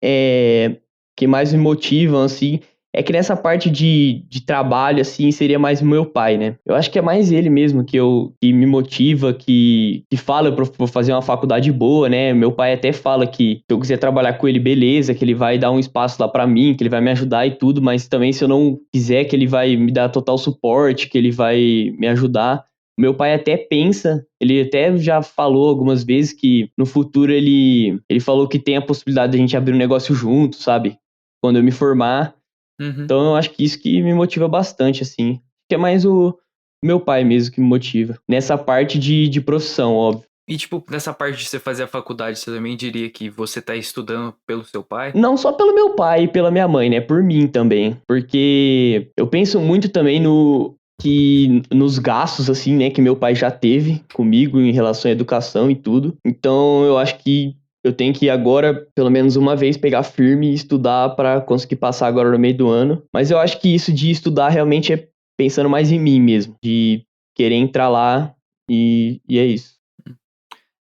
que mais me motivam, assim. É que nessa parte de trabalho, assim, seria mais o meu pai, né? Eu acho que é mais ele mesmo que me motiva, que fala pra eu fazer uma faculdade boa, né? Meu pai até fala que se eu quiser trabalhar com ele, beleza, que ele vai dar um espaço lá pra mim, que ele vai me ajudar e tudo, mas também se eu não quiser, que ele vai me dar total suporte, que ele vai me ajudar. Meu pai até pensa, ele até já falou algumas vezes que no futuro ele falou que tem a possibilidade de a gente abrir um negócio junto, sabe? Quando eu me formar. Uhum. Então eu acho que isso que me motiva bastante, assim. Que é mais o meu pai mesmo que me motiva. Nessa parte de profissão, óbvio. E tipo, nessa parte de você fazer a faculdade, você também diria que você tá estudando pelo seu pai? Não só pelo meu pai e pela minha mãe, né? Por mim também. Porque eu penso muito também nos gastos, assim, né? Que meu pai já teve comigo em relação à educação e tudo. Então eu acho que eu tenho que agora, pelo menos uma vez, pegar firme e estudar para conseguir passar agora no meio do ano. Mas eu acho que isso de estudar realmente é pensando mais em mim mesmo. De querer entrar lá e é isso.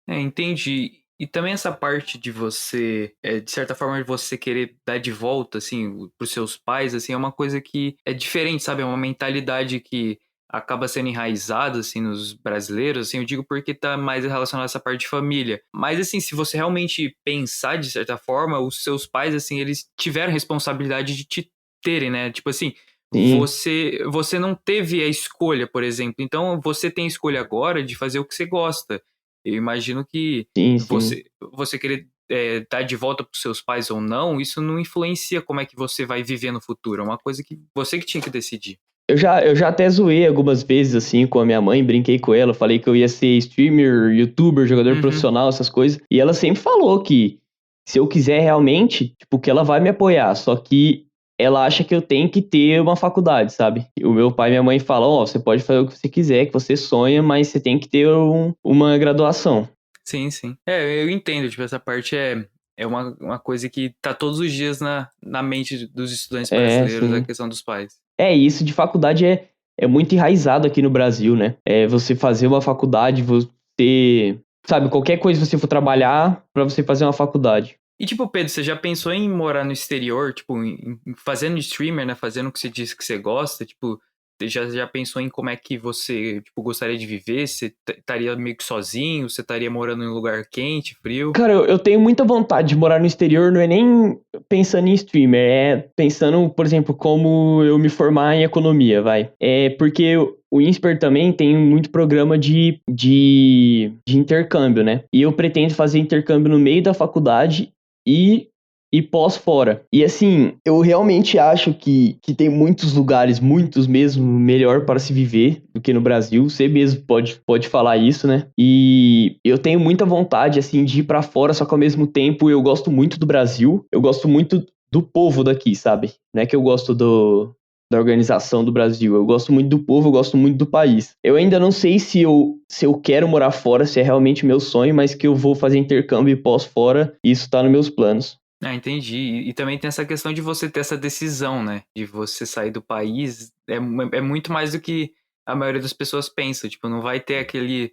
Entendi. E também essa parte de você, de certa forma, de você querer dar de volta, assim, pros seus pais, assim, é uma coisa que é diferente, sabe? É uma mentalidade que acaba sendo enraizada, assim, nos brasileiros, assim, eu digo porque tá mais relacionado a essa parte de família. Mas, assim, se você realmente pensar de certa forma, os seus pais, assim, eles tiveram responsabilidade de te terem, né? Tipo assim, Sim, você não teve a escolha, por exemplo. Então, você tem a escolha agora de fazer o que você gosta. Eu imagino que sim, sim. você querer dar de volta para os seus pais ou não, isso não influencia como é que você vai viver no futuro. É uma coisa que você que tinha que decidir. Eu já até zoei algumas vezes, assim, com a minha mãe, brinquei com ela, falei que eu ia ser streamer, youtuber, jogador Uhum. profissional, essas coisas. E ela sempre falou que se eu quiser realmente, tipo, que ela vai me apoiar. Só que ela acha que eu tenho que ter uma faculdade, sabe? O meu pai e minha mãe falam, ó, você pode fazer o que você quiser, que você sonha, mas você tem que ter uma graduação. Sim, sim. Eu entendo, tipo, essa parte é uma coisa que tá todos os dias na mente dos estudantes É, brasileiros, a sim. questão dos pais. Isso de faculdade é muito enraizado aqui no Brasil, né? Você fazer uma faculdade, você. Sabe, qualquer coisa que você for trabalhar pra você fazer uma faculdade. E tipo, Pedro, você já pensou em morar no exterior, tipo, fazendo streamer, né? Fazendo o que você disse que você gosta, tipo, você já pensou em como é que você, tipo, gostaria de viver? Você estaria meio que sozinho? Você estaria morando em um lugar quente, frio? Cara, eu tenho muita vontade de morar no exterior, não é nem pensando em streamer, é pensando, por exemplo, como eu me formar em economia, vai. Porque o INSPER também tem muito programa de intercâmbio, né? E eu pretendo fazer intercâmbio no meio da faculdade e e pós fora. E assim, eu realmente acho que tem muitos lugares, muitos mesmo, melhor para se viver do que no Brasil. Você mesmo pode falar isso, né? E eu tenho muita vontade, assim, de ir para fora, só que ao mesmo tempo eu gosto muito do Brasil, eu gosto muito do povo daqui, sabe? Não é que eu gosto da organização do Brasil. Eu gosto muito do povo, eu gosto muito do país. Eu ainda não sei se eu quero morar fora, se é realmente meu sonho, mas que eu vou fazer intercâmbio e pós fora, isso tá nos meus planos. Ah, entendi. E também tem essa questão de você ter essa decisão, né? De você sair do país. É muito mais do que a maioria das pessoas pensa. Tipo, não vai ter aquele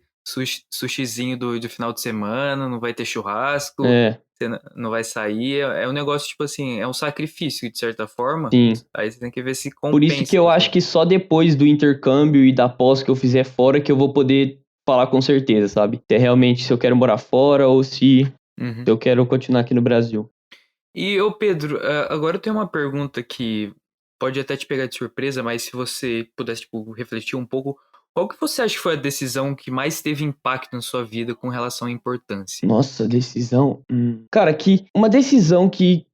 sushizinho do final de semana, não vai ter churrasco, É, você não vai sair. É um negócio, tipo assim, é um sacrifício, de certa forma. sim. Aí você tem que ver se Por isso que compensa eu você. acho que só depois do intercâmbio e da pós que eu fizer fora que eu vou poder falar com certeza, sabe? Se é realmente se eu quero morar fora ou se Uhum. eu quero continuar aqui no Brasil. E, ô Pedro, agora eu tenho uma pergunta que pode até te pegar de surpresa, mas se você pudesse, tipo, refletir um pouco, qual que você acha que foi a decisão que mais teve impacto na sua vida com relação à importância? Nossa, decisão. Cara, que uma decisão que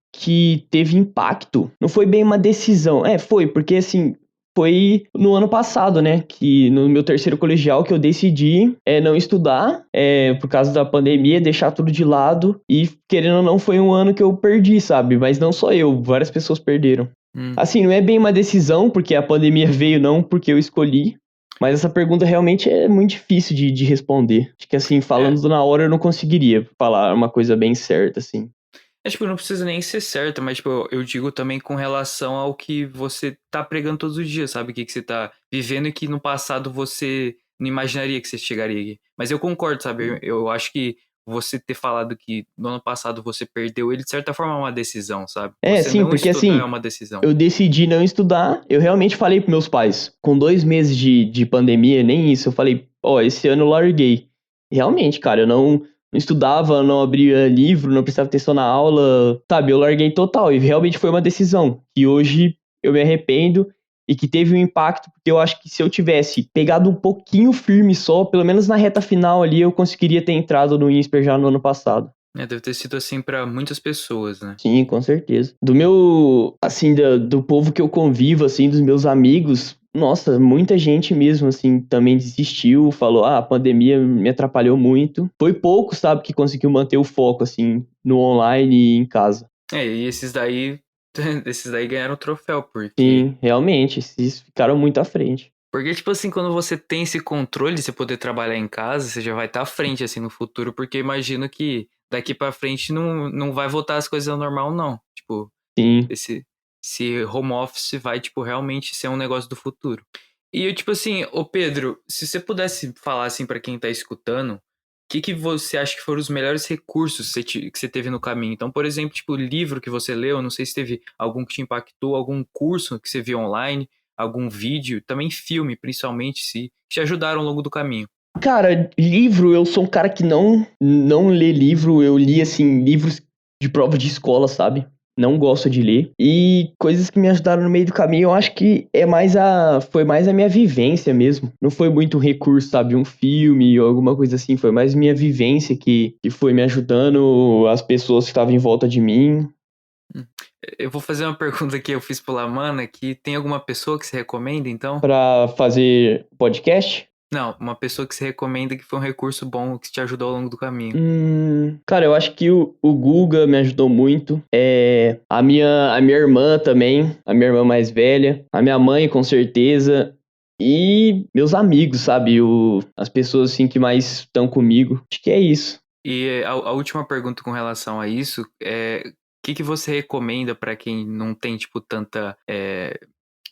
teve impacto. Não foi bem uma decisão. Foi, porque assim, foi no ano passado, né? Que no meu terceiro colegial que eu decidi não estudar por causa da pandemia, deixar tudo de lado. E querendo ou não, foi um ano que eu perdi, sabe? Mas não só eu, várias pessoas perderam. Hum, Assim, não é bem uma decisão, porque a pandemia veio não porque eu escolhi. Mas essa pergunta realmente é muito difícil de responder. Acho que assim, é, falando na hora eu não conseguiria falar uma coisa bem certa, assim. tipo, não precisa nem ser certa, mas, tipo, eu digo também com relação ao que você tá pregando todos os dias, sabe? O que você tá vivendo e que no passado você não imaginaria que você chegaria aqui. Mas eu concordo, sabe? Eu acho que você ter falado que no ano passado você perdeu ele, de certa forma, é uma decisão, sabe? Você Sim, não porque estudar é assim, uma decisão. eu decidi não estudar, eu realmente falei pros meus pais, com 2 meses de pandemia, nem isso, eu falei, esse ano eu larguei. Realmente, cara, eu não estudava, não abria livro, não prestava atenção na aula, sabe, eu larguei total, e realmente foi uma decisão, que hoje eu me arrependo, e que teve um impacto, porque eu acho que se eu tivesse pegado um pouquinho firme só, pelo menos na reta final ali, eu conseguiria ter entrado no INSPER já no ano passado. Deve ter sido assim pra muitas pessoas, né? Sim, com certeza. Do meu, assim, do povo que eu convivo, assim, dos meus amigos, nossa, muita gente mesmo, assim, também desistiu, falou, a pandemia me atrapalhou muito. Foi pouco, sabe, que conseguiu manter o foco, assim, no online e em casa. E esses daí, esses daí ganharam o troféu, porque Sim, realmente, esses ficaram muito à frente. Porque, tipo assim, quando você tem esse controle de você poder trabalhar em casa, você já vai estar à frente, assim, no futuro, porque imagino que daqui pra frente não vai voltar as coisas ao normal, não. Tipo, Sim. esse home office vai, tipo, realmente ser um negócio do futuro. E eu, tipo assim, ô Pedro, se você pudesse falar, assim, pra quem tá escutando, o que você acha que foram os melhores recursos que você teve no caminho? Então, por exemplo, tipo, livro que você leu, não sei se teve algum que te impactou, algum curso que você viu online, algum vídeo, também filme, principalmente, se te ajudaram ao longo do caminho. Cara, livro, eu sou um cara que não lê livro, eu li, assim, livros de prova de escola, sabe? Não gosto de ler. E coisas que me ajudaram no meio do caminho, eu acho que foi mais a minha vivência mesmo. Não foi muito recurso, sabe? Um filme ou alguma coisa assim, foi mais minha vivência que foi me ajudando, as pessoas que estavam em volta de mim. Hum. Eu vou fazer uma pergunta que eu fiz pro Lamana, que tem alguma pessoa que se recomenda, então? Pra fazer podcast. Não, uma pessoa que se recomenda que foi um recurso bom que te ajudou ao longo do caminho. Cara, eu acho que o Guga me ajudou muito. A minha irmã também, a minha irmã mais velha, a minha mãe com certeza. E meus amigos, sabe? As pessoas assim que mais estão comigo. Acho que é isso. E a última pergunta com relação a isso é: o que você recomenda para quem não tem, tipo, tanta.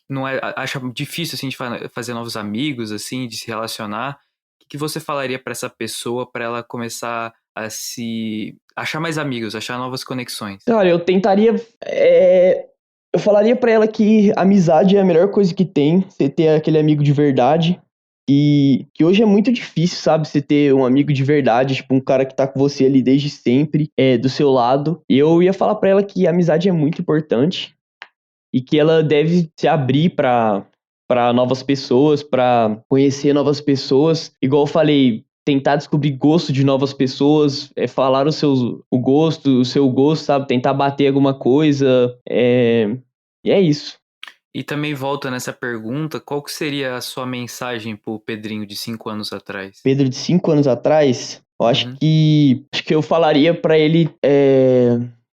Não é, acha difícil, assim, de fazer novos amigos, assim, de se relacionar? O que você falaria para essa pessoa para ela começar a se. Achar mais amigos, achar novas conexões? Cara, eu tentaria. Eu falaria pra ela que amizade é a melhor coisa que tem. Você ter aquele amigo de verdade. E que hoje é muito difícil, sabe? Você ter um amigo de verdade, tipo, um cara que tá com você ali desde sempre, do seu lado. E eu ia falar pra ela que a amizade é muito importante e que ela deve se abrir pra novas pessoas, pra conhecer novas pessoas. Igual eu falei, tentar descobrir gosto de novas pessoas, falar o seu gosto, sabe? Tentar bater alguma coisa, e é isso. E também volta nessa pergunta, qual que seria a sua mensagem pro Pedrinho de 5 anos atrás? Pedro de 5 anos atrás, eu acho Uhum. que eu falaria pra ele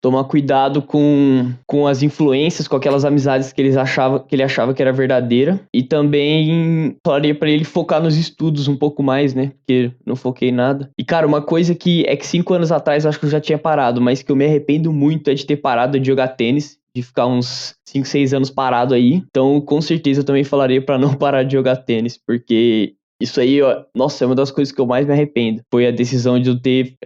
tomar cuidado com as influências, com aquelas amizades que ele achava que era verdadeira. E também falaria pra ele focar nos estudos um pouco mais, né? Porque não foquei em nada. E, cara, uma coisa que 5 anos atrás eu acho que eu já tinha parado, mas que eu me arrependo muito é de ter parado de jogar tênis. De ficar uns 5, 6 anos parado aí. Então, com certeza, eu também falaria pra não parar de jogar tênis, porque isso aí, ó, nossa, é uma das coisas que eu mais me arrependo. Foi a decisão de eu ter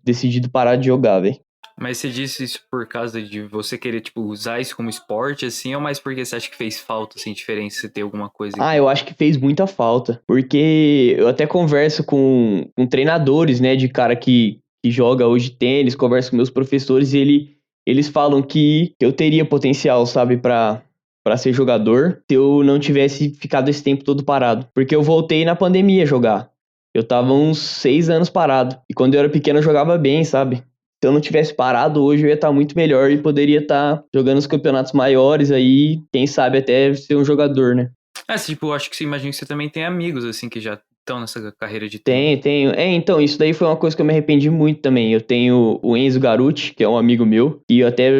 decidido parar de jogar, velho. Mas você disse isso por causa de você querer, tipo, usar isso como esporte, assim, ou mais porque você acha que fez falta, assim, diferença, você ter alguma coisa aqui? Eu acho que fez muita falta, porque eu até converso com treinadores, né, de cara que joga hoje tênis, converso com meus professores e eles falam que eu teria potencial, sabe, pra ser jogador se eu não tivesse ficado esse tempo todo parado. Porque eu voltei na pandemia a jogar. Eu tava uns 6 anos parado. E quando eu era pequeno eu jogava bem, sabe? Se eu não tivesse parado, hoje eu ia estar muito melhor e poderia estar jogando os campeonatos maiores aí, quem sabe até ser um jogador, né? Tipo, acho que você imagina que você também tem amigos, assim, que já estão nessa carreira de tênis. Tenho. Então, isso daí foi uma coisa que eu me arrependi muito também. Eu tenho o Enzo Garuti, que é um amigo meu, e eu até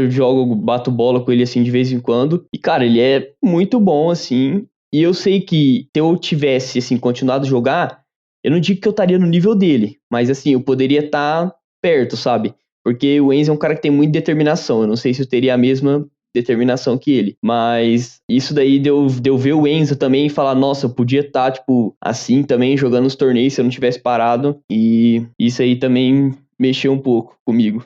bato bola com ele, assim, de vez em quando. E, cara, ele é muito bom, assim, e eu sei que se eu tivesse, assim, continuado a jogar, eu não digo que eu estaria no nível dele, mas, assim, eu poderia estar perto, sabe? Porque o Enzo é um cara que tem muita determinação. Eu não sei se eu teria a mesma determinação que ele. Mas isso daí deu ver o Enzo também e falar, nossa, eu podia estar, tipo, assim também, jogando os torneios se eu não tivesse parado. E isso aí também mexeu um pouco comigo.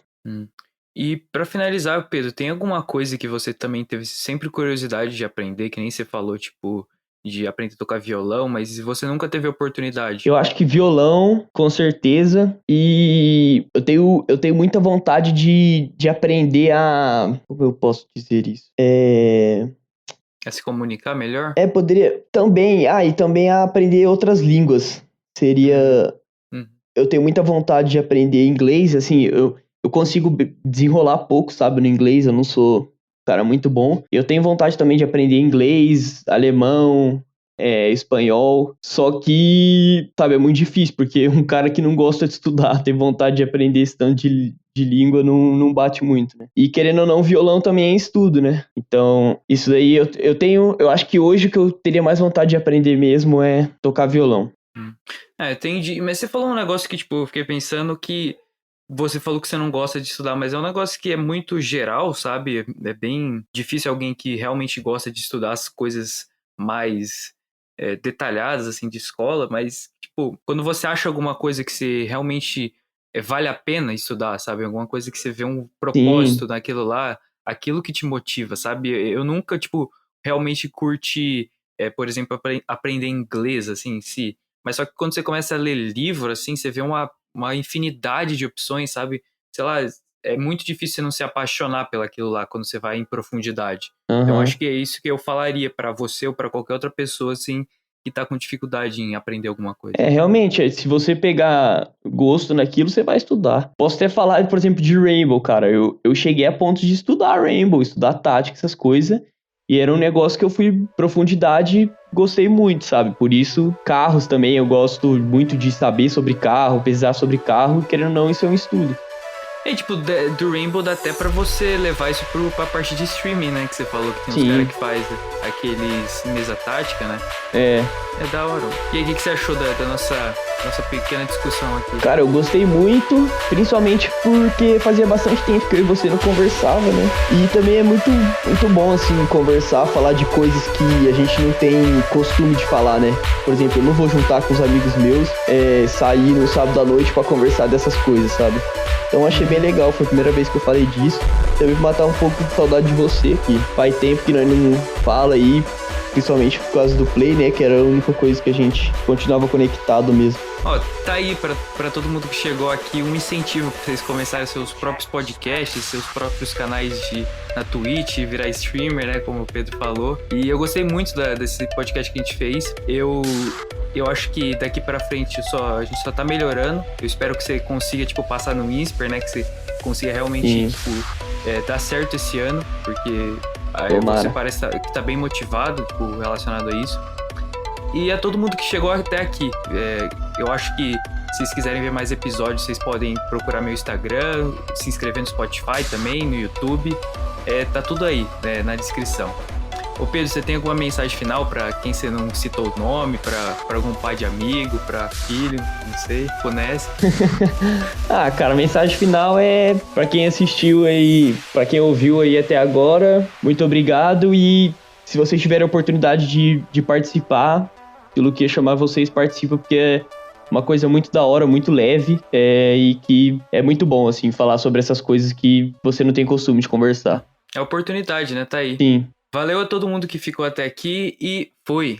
E pra finalizar, Pedro, tem alguma coisa que você também teve sempre curiosidade de aprender, que nem você falou, tipo, de aprender a tocar violão, mas você nunca teve oportunidade? Eu acho que violão, com certeza, e eu tenho muita vontade de aprender a... Como eu posso dizer isso? A se comunicar melhor? Poderia também, e também a aprender outras línguas. Seria... Eu tenho muita vontade de aprender inglês, assim, eu consigo desenrolar pouco, sabe, no inglês, eu não sou um cara muito bom. Eu tenho vontade também de aprender inglês, alemão, espanhol, só que, sabe, é muito difícil, porque um cara que não gosta de estudar, tem vontade de aprender esse tanto de língua, não bate muito, né? E querendo ou não, violão também é estudo, né? Então, isso daí eu acho que hoje o que eu teria mais vontade de aprender mesmo é tocar violão. Entendi. Mas você falou um negócio que, tipo, eu fiquei pensando que você falou que você não gosta de estudar, mas é um negócio que é muito geral, sabe? É bem difícil alguém que realmente gosta de estudar as coisas mais detalhadas, assim, de escola, mas, tipo, quando você acha alguma coisa que você realmente vale a pena estudar, sabe? Alguma coisa que você vê um propósito naquilo lá, aquilo que te motiva, sabe? Eu nunca, tipo, realmente curti, por exemplo, aprender inglês, assim, em si. Mas só que quando você começa a ler livro, assim, você vê uma infinidade de opções, sabe? Sei lá, é muito difícil você não se apaixonar pelaquilo lá quando você vai em profundidade. Então acho que é isso que eu falaria pra você ou pra qualquer outra pessoa, assim, que tá com dificuldade em aprender alguma coisa. Realmente, se você pegar gosto naquilo, você vai estudar. Posso até falar, por exemplo, de Rainbow, cara. Eu cheguei a ponto de estudar Rainbow, estudar tática, essas coisas. E era um negócio que eu fui em profundidade, gostei muito, sabe? Por isso, carros também, eu gosto muito de saber sobre carro, pesquisar sobre carro, e querendo ou não, isso é um estudo. Tipo, do Rainbow dá até pra você levar isso pra parte de streaming, né? Que você falou que tem uns caras que faz aqueles mesa tática, né? É da hora. E aí, o que você achou da nossa pequena discussão aqui? Cara, eu gostei muito, principalmente porque fazia bastante tempo que eu e você não conversava, né? E também é muito, muito bom, assim, conversar, falar de coisas que a gente não tem costume de falar, né? Por exemplo, eu não vou juntar com os amigos meus, sair no sábado à noite pra conversar dessas coisas, sabe? Então achei bem legal, foi a primeira vez que eu falei disso. Também pra matar um pouco de saudade de você, que faz tempo que nós não fala aí. principalmente por causa do Play, né? Que era a única coisa que a gente continuava conectado mesmo. Ó, tá aí pra todo mundo que chegou aqui um incentivo pra vocês começarem seus próprios podcasts, seus próprios canais na Twitch, virar streamer, né? Como o Pedro falou. E eu gostei muito desse podcast que a gente fez. Eu acho que daqui pra frente a gente só tá melhorando. Eu espero que você consiga, tipo, passar no INSPER, né? Que você consiga realmente, tipo, dar certo esse ano. Porque você parece que tá bem motivado, tipo, relacionado a isso. E a todo mundo que chegou até aqui. Eu acho que se vocês quiserem ver mais episódios, vocês podem procurar meu Instagram, se inscrever no Spotify também, no YouTube. Tá tudo aí, né, na descrição. Ô Pedro, você tem alguma mensagem final pra quem você não citou o nome, pra algum pai de amigo, pra filho, não sei, conhece? Cara, a mensagem final é pra quem assistiu aí, pra quem ouviu aí até agora, muito obrigado. E se vocês tiverem a oportunidade de participar, pelo que chamar vocês, participa, porque é uma coisa muito da hora, muito leve, e que é muito bom, assim, falar sobre essas coisas que você não tem costume de conversar. É oportunidade, né? Tá aí. Sim. Valeu a todo mundo que ficou até aqui e fui!